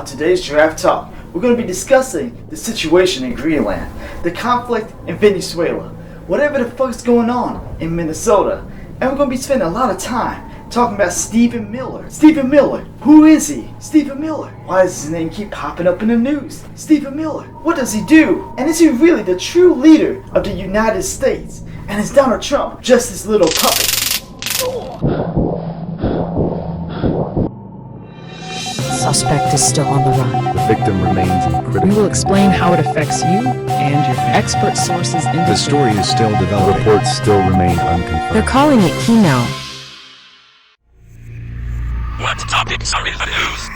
On today's Giraffe Talk, we're going to be discussing the situation in Greenland, the conflict in Venezuela, whatever the fuck's going on in Minnesota, and we're going to be spending a lot of time talking about Stephen Miller. Stephen Miller, who is he? Stephen Miller, why does his name keep popping up in the news? Stephen Miller, what does he do? And is he really the true leader of the United States? And is Donald Trump just his little puppet? Suspect is still on the run. The victim remains in We critical. will explain how it affects you and your family. Expert sources indicate The story is still developing. Reports still remain unconfirmed. they're calling it chemo. What topics are in the news?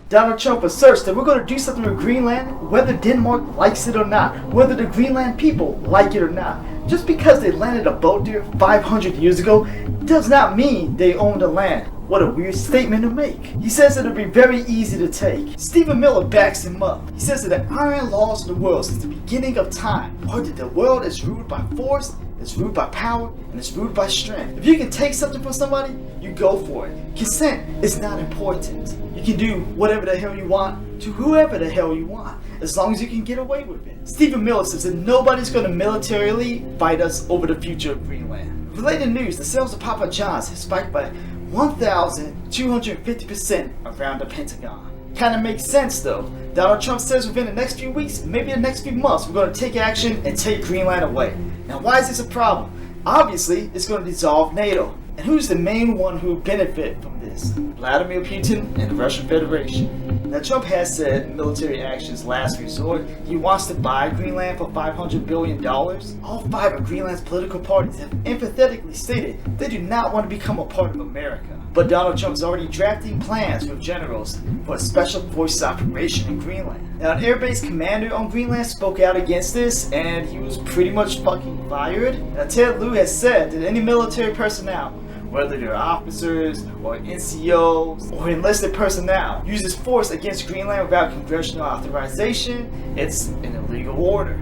Donald Trump asserts that we're going to do something with Greenland, whether Denmark likes it or not, whether the Greenland people like it or not. Just because they landed a boat there 500 years ago does not mean they own the land. What a weird statement to make. He says that it'll be very easy to take. Stephen Miller backs him up. He says that the iron laws of the world since the beginning of time are that the world is ruled by force, it's ruled by power, and it's ruled by strength. If you can take something from somebody, you go for it. Consent is not important. You can do whatever the hell you want to whoever the hell you want, as long as you can get away with it. Stephen Miller says that nobody's going to militarily fight us over the future of Greenland. Related news, the sales of Papa John's have spiked by 1,250% around the Pentagon. Kinda makes sense though. Donald Trump says within the next few weeks, maybe the next few months, we're going to take action and take Greenland away. Now why is this a problem? Obviously, it's going to dissolve NATO. And who's the main one who benefit from this? Vladimir Putin and the Russian Federation. Now Trump has said military action is last resort. He wants to buy Greenland for $500 billion. All five of Greenland's political parties have emphatically stated they do not want to become a part of America. But Donald Trump is already drafting plans with generals for a special forces operation in Greenland. Now an air base commander on Greenland spoke out against this and he was pretty much fucking fired. Now Ted Lieu has said that any military personnel, whether they're officers or NCOs or enlisted personnel, uses force against Greenland without congressional authorization, it's an illegal order.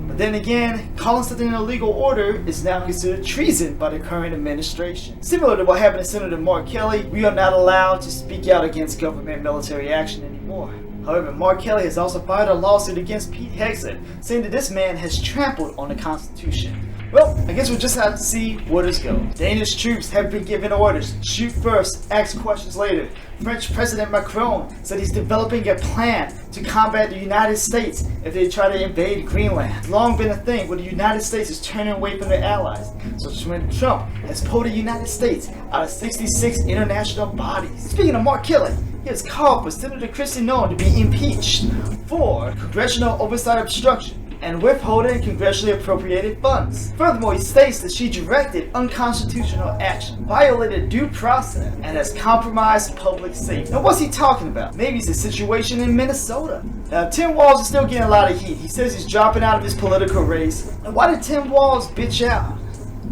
But then again, calling something an illegal order is now considered treason by the current administration. Similar to what happened to Senator Mark Kelly, we are not allowed to speak out against government military action anymore. However, Mark Kelly has also filed a lawsuit against Pete Hegseth, saying that this man has trampled on the Constitution. Well, I guess we'll just have to see where this goes. Danish troops have been given orders: shoot first, ask questions later. French President Macron said he's developing a plan to combat the United States if they try to invade Greenland. It's long been a thing where the United States is turning away from their allies. So Trump has pulled the United States out of 66 international bodies. Speaking of Mark Kelly, he has called for Senator Kristi Noem to be impeached for congressional oversight obstruction and withholding congressionally appropriated funds. Furthermore, he states that she directed unconstitutional action, violated due process, and has compromised public safety. Now what's he talking about? Maybe it's the situation in Minnesota. Now Tim Walz is still getting a lot of heat. He says he's dropping out of his political race. Now why did Tim Walz bitch out?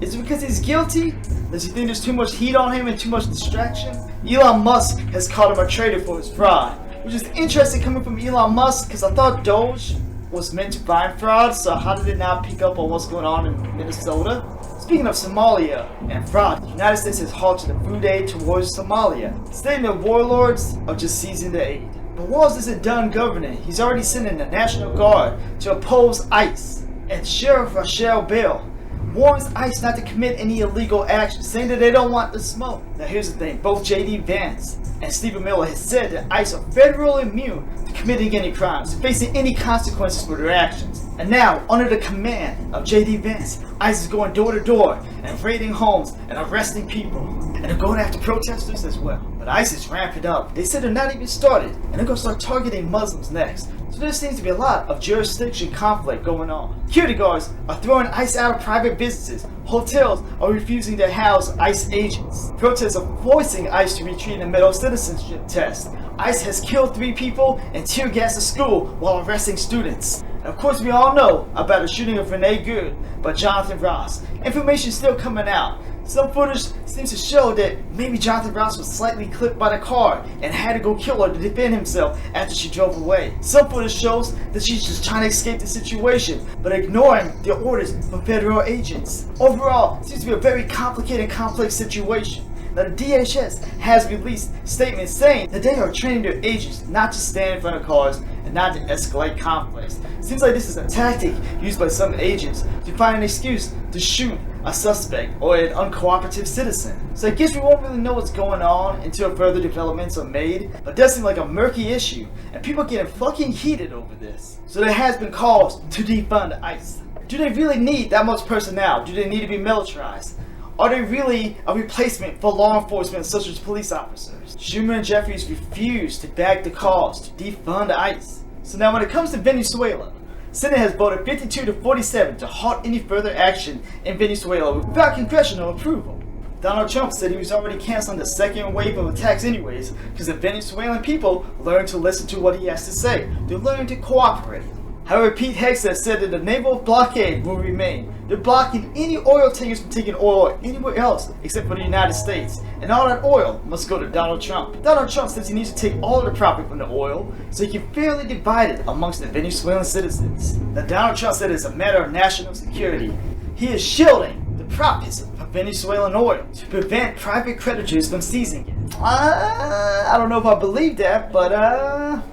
Is it because he's guilty? Does he think there's too much heat on him and too much distraction? Elon Musk has called him a traitor for his fraud, which is interesting coming from Elon Musk because I thought Doge was meant to find fraud, so how did it not pick up on what's going on in Minnesota? Speaking of Somalia and fraud, the United States has halted the food aid towards Somalia, stating that warlords are just seizing the aid. But Walz isn't done governing. He's already sending the National Guard to oppose ICE, and Sheriff Rochelle Bell warns ICE not to commit any illegal action, saying that they don't want the smoke. Now here's the thing, both J.D. Vance and Stephen Miller has said that ICE are federally immune to committing any crimes, facing any consequences for their actions. And now, under the command of J.D. Vance, ICE is going door to door and raiding homes and arresting people. And they're going after protesters as well. But ICE is ramping up. They said they're not even started, and they're going to start targeting Muslims next. So there seems to be a lot of jurisdiction conflict going on. Security guards are throwing ICE out of private businesses. Hotels are refusing to house ICE agents. Protests are forcing ICE to retreat in the middle of citizenship test. ICE has killed 3 people and tear gassed a school while arresting students. And of course we all know about the shooting of Renee Good by Jonathan Ross. Information is still coming out. Some footage seems to show that maybe Jonathan Ross was slightly clipped by the car and had to go kill her to defend himself after she drove away. Some footage shows that she's just trying to escape the situation, but ignoring the orders from federal agents. Overall, it seems to be a very complicated and complex situation. Now the DHS has released statements saying that they are training their agents not to stand in front of cars and not to escalate conflicts. Seems like this is a tactic used by some agents to find an excuse to shoot a suspect or an uncooperative citizen. So I guess we won't really know what's going on until further developments are made, but it does seem like a murky issue and people are getting fucking heated over this. So there has been calls to defund ICE. Do they really need that much personnel? Do they need to be militarized? Are they really a replacement for law enforcement such as police officers? Schumer and Jeffries refuse to back the cause to defund ICE. So now when it comes to Venezuela, Senate has voted 52 to 47 to halt any further action in Venezuela without congressional approval. Donald Trump said he was already canceling the second wave of attacks anyways because the Venezuelan people learned to listen to what he has to say. They're learning to cooperate. However, Pete Hegseth said that the naval blockade will remain. They're blocking any oil tankers from taking oil anywhere else except for the United States. And all that oil must go to Donald Trump. Donald Trump says he needs to take all of the profit from the oil so he can fairly divide it amongst the Venezuelan citizens. Now Donald Trump said it's a matter of national security. He is shielding the profits of Venezuelan oil to prevent private creditors from seizing it. I don't know if I believe that, but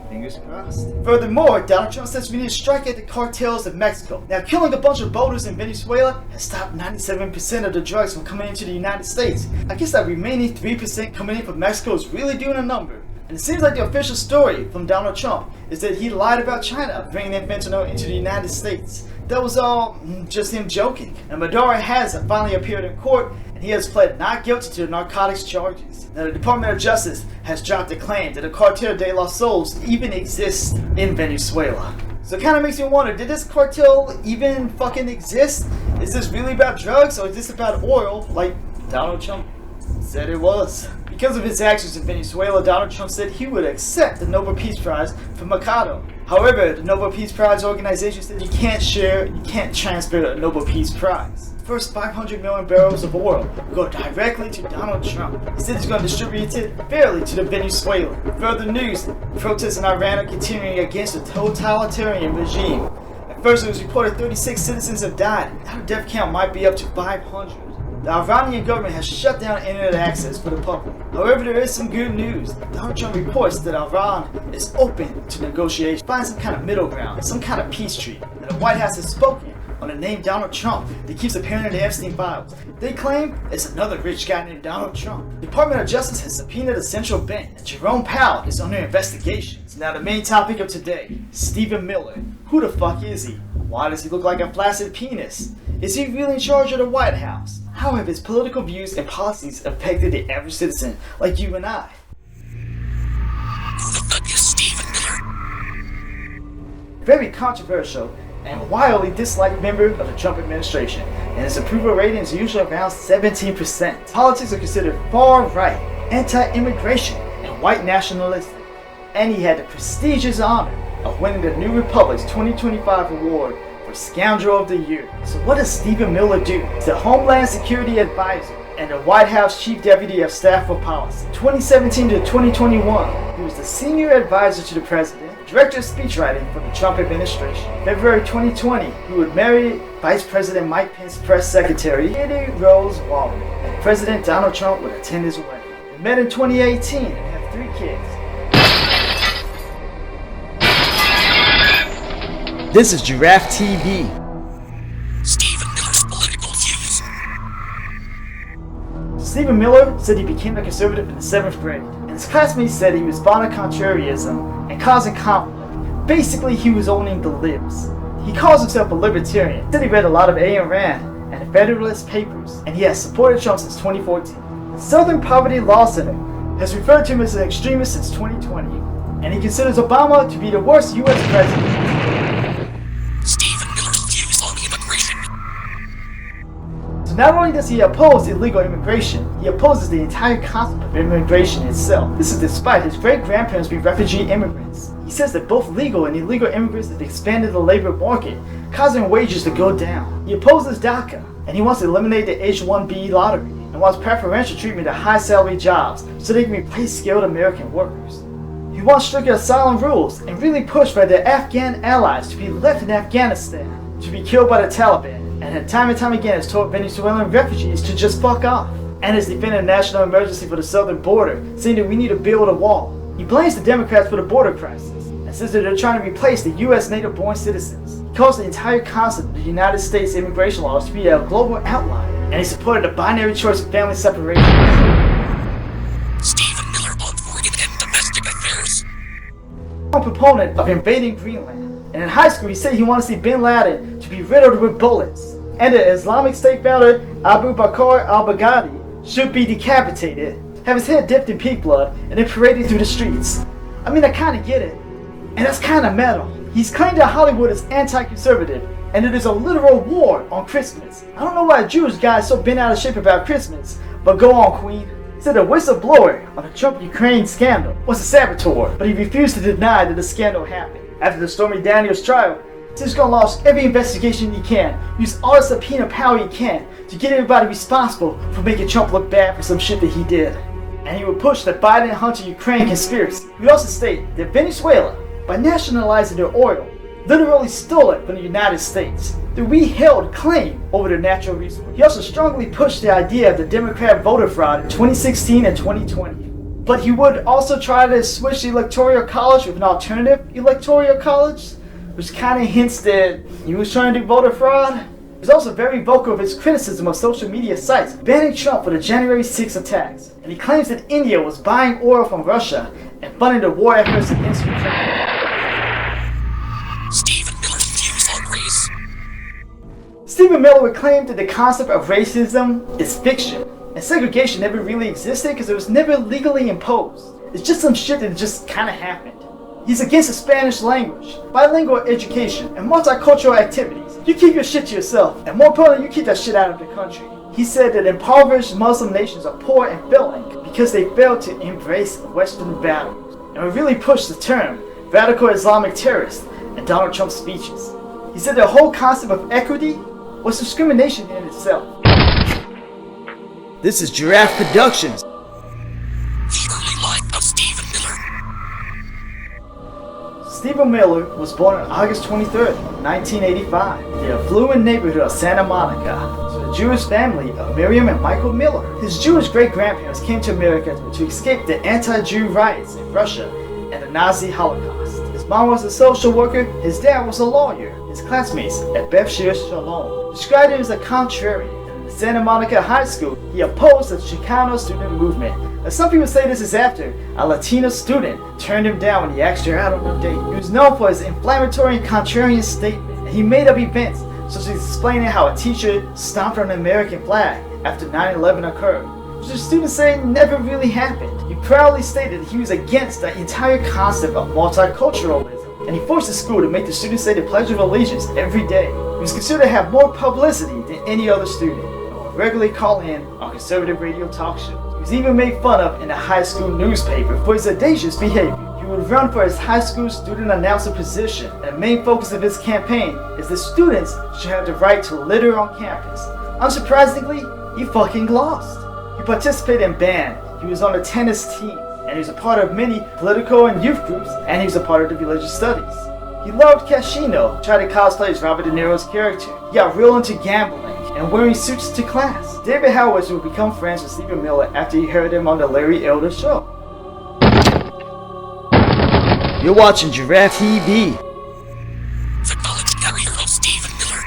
fingers crossed. Furthermore, Donald Trump says we need to strike at the cartels of Mexico. Now, killing a bunch of boaters in Venezuela has stopped 97% of the drugs from coming into the United States. I guess that remaining 3% coming in from Mexico is really doing a number. And it seems like the official story from Donald Trump is that he lied about China bringing in fentanyl into the United States. That was all just him joking. And Maduro has finally appeared in court and he has pled not guilty to the narcotics charges. Now the Department of Justice has dropped the claim that the Cartel de los Soles even exists in Venezuela. So it kind of makes me wonder, did this cartel even fucking exist? Is this really about drugs or is this about oil like Donald Trump said it was? Because of his actions in Venezuela, Donald Trump said he would accept the Nobel Peace Prize for Mercado. However, the Nobel Peace Prize organization said you can't transfer a Nobel Peace Prize. First 500 million barrels of oil will go directly to Donald Trump. He said he's going to distribute it fairly to the Venezuelan. Further news, protests in Iran are continuing against the totalitarian regime. At first it was reported 36 citizens have died. Now the death count might be up to 500. The Iranian government has shut down internet access for the public. However, there is some good news. Donald Trump reports that Iran is open to negotiation, find some kind of middle ground, some kind of peace treaty. And the White House has spoken on the name Donald Trump that keeps appearing in the Epstein files. They claim it's another rich guy named Donald Trump. The Department of Justice has subpoenaed a central bank, and Jerome Powell is under investigation. So now the main topic of today, Stephen Miller. Who the fuck is he? Why does he look like a flaccid penis? Is he really in charge of the White House? How have his political views and policies affected the average citizen like you and I? Who the fuck is Stephen Miller? Very controversial and wildly disliked member of the Trump administration, and his approval rating is usually around 17%. Politics are considered far-right, anti-immigration, and white nationalistic, and he had the prestigious honor of winning the New Republic's 2025 award for Scoundrel of the Year. So what does Stephen Miller do? He's the Homeland Security Advisor and the White House Chief Deputy of Staff for Policy. 2017 to 2021, he was the Senior Advisor to the President, Director of Speechwriting for the Trump administration. February 2020, he would marry Vice President Mike Pence Press Secretary Kitty Rose Walker, and President Donald Trump would attend his wedding. They met in 2018 and have 3 kids. This is Giraffe TV. Stephen Miller's political views. Stephen Miller said he became a conservative in the 7th grade, and his classmates said he was fond of contrarianism and causing conflict. Basically, he was owning the libs. He calls himself a libertarian. He said he read a lot of Ayn Rand and the Federalist Papers, and he has supported Trump since 2014. The Southern Poverty Law Center has referred to him as an extremist since 2020, and he considers Obama to be the worst U.S. president. Stephen Miller's views on immigration. So not only does he oppose illegal immigration, he opposes the entire concept of immigration itself. This is despite his great-grandparents being refugee immigrants. He says that both legal and illegal immigrants have expanded the labor market, causing wages to go down. He opposes DACA, and he wants to eliminate the H-1B lottery, and wants preferential treatment to high-salary jobs so they can replace skilled American workers. He wants stricter asylum rules and really pushed for their Afghan allies to be left in Afghanistan to be killed by the Taliban, and time again has told Venezuelan refugees to just fuck off. and is defending a national emergency for the southern border, saying that we need to build a wall. He blames the Democrats for the border crisis and says that they're trying to replace the U.S. native-born citizens. He calls the entire concept of the United States immigration laws to be a global outlier, and he supported the binary choice of family separation. Stephen Miller on foreign and domestic affairs. A proponent of invading Greenland, and in high school he said he wanted to see bin Laden to be riddled with bullets, and the Islamic State founder Abu Bakr al-Baghdadi should be decapitated, have his head dipped in pig blood, and then paraded through the streets. I mean, I kinda get it, and that's kinda metal. He's claimed that Hollywood is anti-conservative, and it is a literal war on Christmas. I don't know why a Jewish guy is so bent out of shape about Christmas, but go on, Queen. He said the whistleblower on the Trump-Ukraine scandal was a saboteur, but he refused to deny that the scandal happened. After the Stormy Daniels trial, he's gonna launch every investigation he can, use all the subpoena power he can to get everybody responsible for making Trump look bad for some shit that he did. And he would push the Biden-Hunter-Ukraine conspiracy. He would also state that Venezuela, by nationalizing their oil, literally stole it from the United States. The we-held claim over their natural resources. He also strongly pushed the idea of the Democrat voter fraud in 2016 and 2020. But he would also try to switch the electoral college with an alternative electoral college, which kind of hints that he was trying to do voter fraud. He was also very vocal of his criticism of social media sites, banning Trump for the January 6 attacks. And he claims that India was buying oil from Russia and funding the war efforts against Ukraine. Stephen Miller's views on race. Stephen Miller would claim that the concept of racism is fiction, and segregation never really existed because it was never legally imposed. It's just some shit that just kinda happened. He's against the Spanish language, bilingual education, and multicultural activities. You keep your shit to yourself, and more importantly, you keep that shit out of the country. He said that impoverished Muslim nations are poor and failing because they failed to embrace Western values, and would really push the term radical Islamic terrorist in Donald Trump's speeches. He said the whole concept of equity was discrimination in itself. This is Giraffe Productions. The early life of Stephen Miller. Stephen Miller was born on August 23rd, 1985, in the affluent neighborhood of Santa Monica, to a Jewish family of Miriam and Michael Miller. His Jewish great-grandparents came to America to escape the anti-Jew riots in Russia and the Nazi Holocaust. His mom was a social worker, his dad was a lawyer. His classmates at Beth Shear Shalom described him as a contrarian. In Santa Monica High School, he opposed the Chicano student movement. Now, some people say this is after a Latino student turned him down when he asked her out on a date. He was known for his inflammatory and contrarian statement, and he made up events such as explaining how a teacher stomped on an American flag after 9/11 occurred, which the students say never really happened. He proudly stated that he was against the entire concept of multiculturalism, and he forced the school to make the students say the Pledge of Allegiance every day. He was considered to have more publicity than any other student, and would regularly call in on conservative radio talk shows. He was even made fun of in the high school newspaper for his audacious behavior. He would run for his high school student announcer position, and the main focus of his campaign is that students should have the right to litter on campus. Unsurprisingly, he fucking lost. He participated in band, he was on the tennis team, and he was a part of many political and youth groups, and he was a part of the religious studies. He loved casino, tried to cosplay as Robert De Niro's character. He got real into gambling and wearing suits to class. David Howard would become friends with Stephen Miller after he heard him on the Larry Elder Show. You're watching Giraffe TV. The college career of Stephen Miller.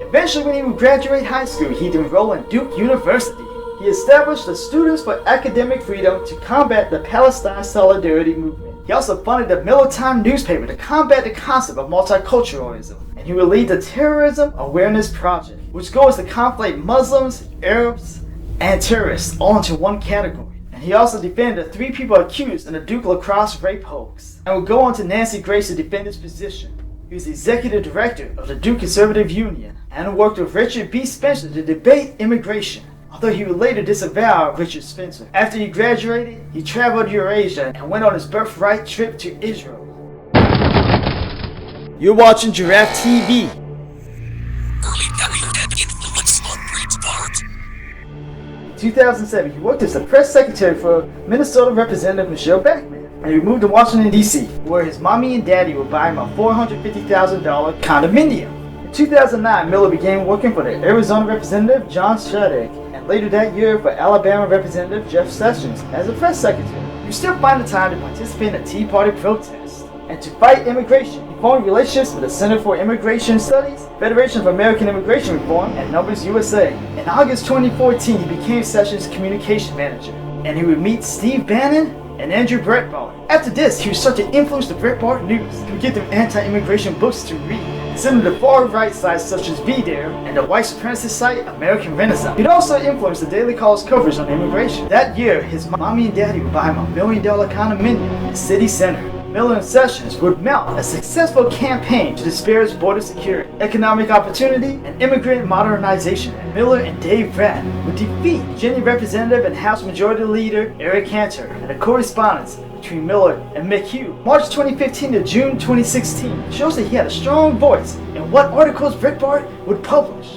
Eventually, when he would graduate high school, he'd enroll in Duke University. He established the Students for Academic Freedom to combat the Palestine Solidarity Movement. He also funded the Miller Time newspaper to combat the concept of multiculturalism. And he would lead the Terrorism Awareness Project, which goes to conflate Muslims, Arabs, and terrorists all into one category. And he also defended the 3 people accused in the Duke lacrosse rape hoax, and would go on to Nancy Grace to defend his position. He was the executive director of the Duke Conservative Union, and worked with Richard B. Spencer to debate immigration, although he would later disavow Richard Spencer. After he graduated, he traveled to Eurasia and went on his birthright trip to Israel. You're watching Giraffe TV. Early career and influence on Breed's part. In 2007, he worked as the press secretary for Minnesota Representative Michelle Bachmann, and he moved to Washington, D.C., where his mommy and daddy would buy him a $450,000 condominium. In 2009, Miller began working for the Arizona Representative John Shadegg, and later that year for Alabama Representative Jeff Sessions as a press secretary. You still find the time to participate in a Tea Party protest and to fight immigration. He formed relationships with the Center for Immigration Studies, Federation of American Immigration Reform, and Numbers USA. In August 2014, he became Sessions' communication manager, and he would meet Steve Bannon and Andrew Breitbart. After this, he would start to influence the Breitbart news. He would give them anti-immigration books to read, and send them to far-right sites such as VDare and the white supremacist site American Renaissance. He'd also influence the Daily Call's coverage on immigration. That year, his mommy and daddy would buy him $1 million condominium in the city center. Miller and Sessions would mount a successful campaign to disparage border security, economic opportunity, and immigrant modernization. And Miller and Dave Bratton would defeat Virginia Representative and House Majority Leader Eric Cantor, and the correspondence between Miller and McHugh. March 2015 to June 2016 shows that he had a strong voice in what articles Breitbart would publish.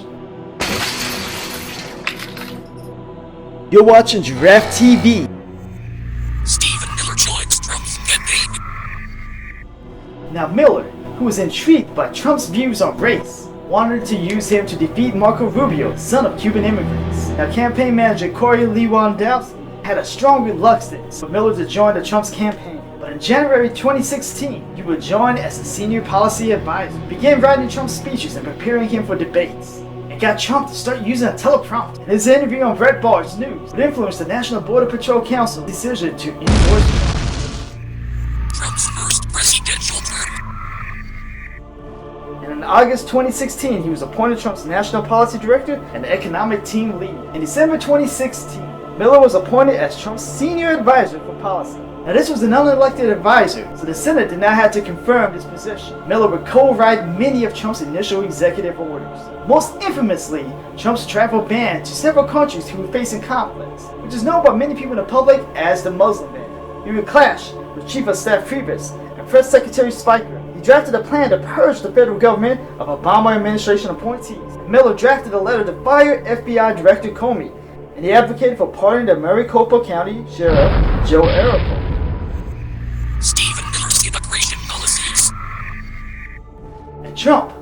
You're watching Giraffe TV. Stephen Miller joins Trump's campaign. Now Miller, who was intrigued by Trump's views on race, wanted to use him to defeat Marco Rubio, son of Cuban immigrants. Now campaign manager Corey Lewandowski had a strong reluctance for Miller to join the Trump's campaign. But in January 2016, he would join as a senior policy advisor, began writing Trump's speeches and preparing him for debates, and got Trump to start using a teleprompter. And his interview on Breitbart's News would influence the National Border Patrol Council's decision to endorse Trump. Trump's first presidential term. And in August 2016, he was appointed Trump's national policy director and economic team lead. In December 2016, Miller was appointed as Trump's senior advisor for policy. Now this was an unelected advisor, so the Senate did not have to confirm this position. Miller would co-write many of Trump's initial executive orders. Most infamously, Trump's travel ban to several countries who were facing conflicts, which is known by many people in the public as the Muslim ban. He would clash with Chief of Staff Priebus and Press Secretary Spiker. He drafted a plan to purge the federal government of Obama administration appointees. Miller drafted a letter to fire FBI Director Comey, and he advocated for pardoning the Maricopa County Sheriff Joe Arpaio. Stephen Miller's immigration policies. And Trump,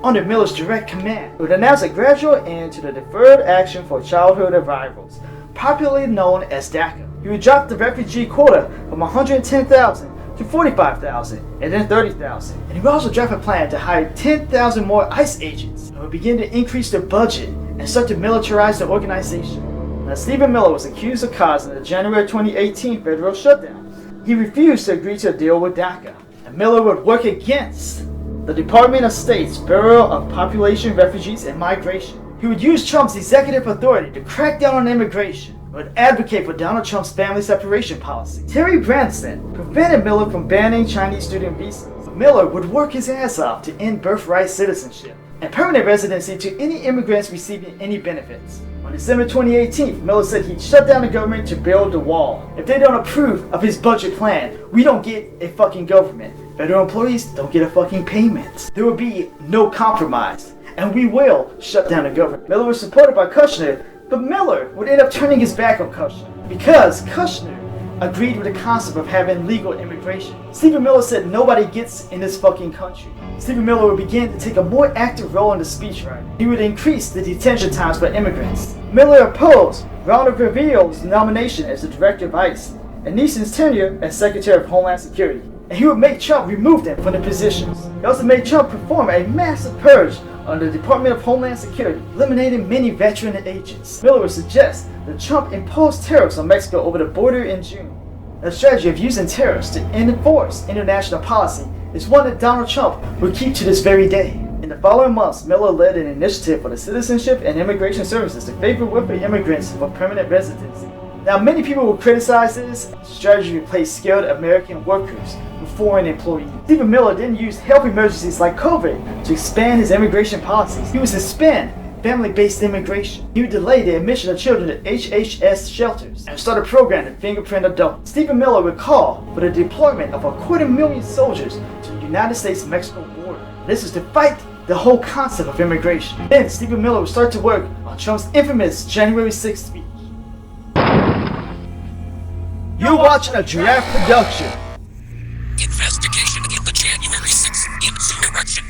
under Miller's direct command, would announce a gradual end to the Deferred Action for Childhood Arrivals, popularly known as DACA. He would drop the refugee quota from 110,000 to 45,000 and then 30,000. And he would also draft a plan to hire 10,000 more ICE agents and would begin to increase their budget and start to militarize the organization. Now, Stephen Miller was accused of causing the January 2018 federal shutdown. He refused to agree to a deal with DACA, and Miller would work against the Department of State's Bureau of Population, Refugees, and Migration. He would use Trump's executive authority to crack down on immigration, and would advocate for Donald Trump's family separation policy. Terry Branstad prevented Miller from banning Chinese student visas, but Miller would work his ass off to end birthright citizenship and permanent residency to any immigrants receiving any benefits. On December 2018, Miller said he'd shut down the government to build the wall. If they don't approve of his budget plan, we don't get a fucking government. Federal employees don't get a fucking payment. There will be no compromise, and we will shut down the government. Miller was supported by Kushner, but Miller would end up turning his back on Kushner because Kushner agreed with the concept of having legal immigration. Stephen Miller said nobody gets in this fucking country. Stephen Miller would begin to take a more active role in the speechwriting. He would increase the detention times for immigrants. Miller opposed Ronald Reveal's nomination as the director of ICE and Neeson's tenure as Secretary of Homeland Security. And he would make Trump remove them from the positions. He also made Trump perform a massive purge on the Department of Homeland Security, eliminating many veteran agents. Miller would suggest that Trump impose tariffs on Mexico over the border in June. The strategy of using tariffs to enforce international policy is one that Donald Trump will keep to this very day. In the following months, Miller led an initiative for the Citizenship and Immigration Services to favor working immigrants for permanent residency. Now, many people will criticize this strategy to replace skilled American workers with foreign employees. Stephen Miller didn't use health emergencies like COVID to expand his immigration policies. He would suspend family-based immigration. He would delay the admission of children to HHS shelters and start a program to fingerprint adults. Stephen Miller would call for the deployment of 250,000 soldiers to the United States-Mexico border. This is to fight the whole concept of immigration. Then Stephen Miller would start to work on Trump's infamous January 6th speech. You're watching a Giraffe production. Investigation in the January 6th insurrection.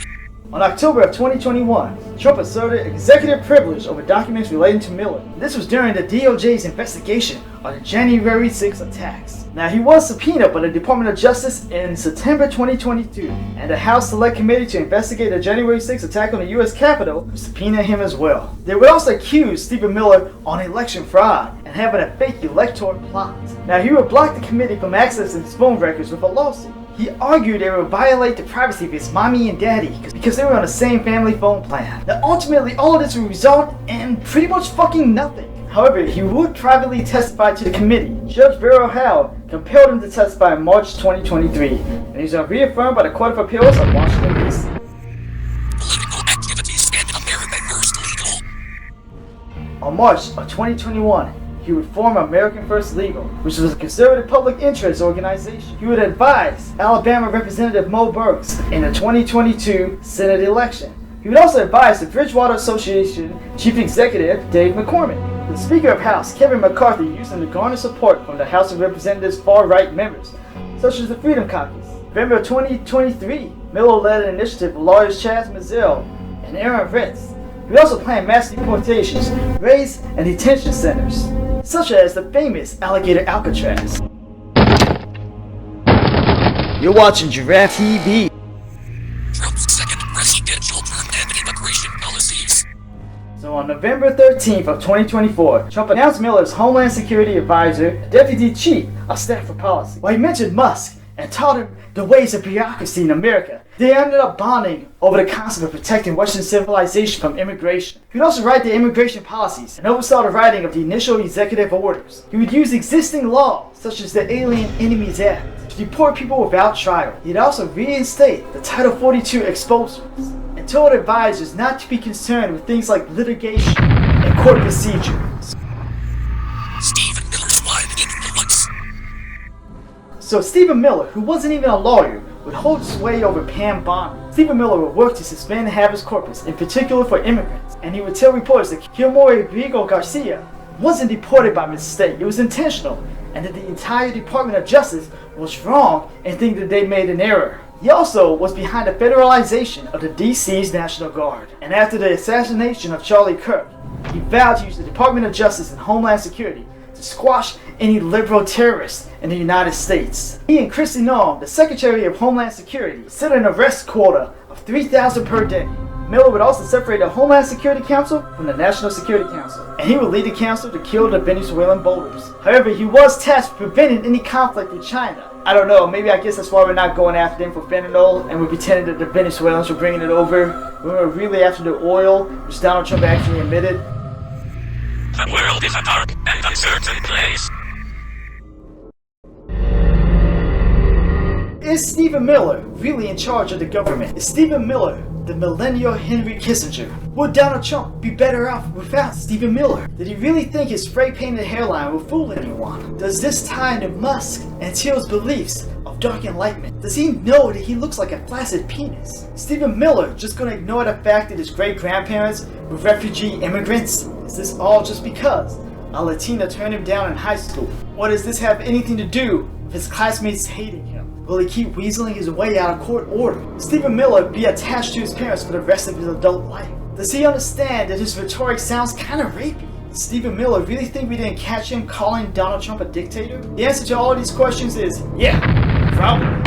On October of 2021, Trump asserted executive privilege over documents relating to Miller. This was during the DOJ's investigation on the January 6 attacks. Now, he was subpoenaed by the Department of Justice in September 2022, and the House Select Committee to investigate the January 6 attack on the U.S. Capitol subpoenaed him as well. They would also accuse Stephen Miller on election fraud and having a fake electoral plot. Now, he would block the committee from accessing his phone records with a lawsuit. He argued they would violate the privacy of his mommy and daddy because they were on the same family phone plan. Now, ultimately, all of this would result in pretty much fucking nothing. However, he would privately testify to the committee. Judge Beryl Howell compelled him to testify in March 2023, and he was reaffirmed by the Court of Appeals of Washington, D.C. Political activities and American First Legal. On March of 2021, he would form American First Legal, which was a conservative public interest organization. He would advise Alabama Representative Mo Brooks in the 2022 Senate election. He would also advise the Bridgewater Association Chief Executive Dave McCormick. The Speaker of House, Kevin McCarthy, used him to garner support from the House of Representatives' far-right members, such as the Freedom Caucus. In November of 2023, Miller led an initiative with lawyers Chaz Mazzell and Aaron Ritz. He also planned mass deportations, raids, and detention centers, such as the famous Alligator Alcatraz. You're watching Giraffe TV. Trump's second presidential term and immigration policies. So on November 13th of 2024, Trump announced Miller as Homeland Security Advisor, Deputy Chief of Staff for Policy. While he mentioned Musk and taught him the ways of bureaucracy in America, they ended up bonding over the concept of protecting Western civilization from immigration. He would also write the immigration policies and oversaw the writing of the initial executive orders. He would use existing laws, such as the Alien Enemies Act, to deport people without trial. He'd also reinstate the Title 42 expulsions and told advisors not to be concerned with things like litigation and court procedures. Stephen Miller's wide influence. So Stephen Miller, who wasn't even a lawyer, would hold sway over Pam Bondi. Stephen Miller would work to suspend habeas corpus, in particular for immigrants, and he would tell reporters that Gilmore Rigo Garcia wasn't deported by mistake, it was intentional, and that the entire Department of Justice was wrong and thinking that they made an error. He also was behind the federalization of the DC's National Guard, and after the assassination of Charlie Kirk, he vowed to use the Department of Justice and Homeland Security to squash any liberal terrorists in the United States. He and Kristi Noem, the Secretary of Homeland Security, set an arrest quota of 3,000 per day. Miller would also separate the Homeland Security Council from the National Security Council, and he would lead the council to kill the Venezuelan voters. However, he was tasked with preventing any conflict with China. I don't know, maybe I guess that's why we're not going after them for fentanyl, and we're pretending that the Venezuelans were bringing it over. We were really after the oil, which Donald Trump actually admitted. The world is a dark and uncertain place. Is Stephen Miller really in charge of the government? Is Stephen Miller the millennial Henry Kissinger? Would Donald Trump be better off without Stephen Miller? Did he really think his spray-painted hairline will fool anyone? Does this tie into Musk and Thiel's beliefs of dark enlightenment? Does he know that he looks like a flaccid penis? Stephen Miller just gonna ignore the fact that his great-grandparents were refugee immigrants? Is this all just because a Latina turned him down in high school? Or does this have anything to do with his classmates hating him? Will he keep weaseling his way out of court order? Will Stephen Miller be attached to his parents for the rest of his adult life? Does he understand that his rhetoric sounds kind of rapey? Does Stephen Miller really think we didn't catch him calling Donald Trump a dictator? The answer to all of these questions is yeah, probably.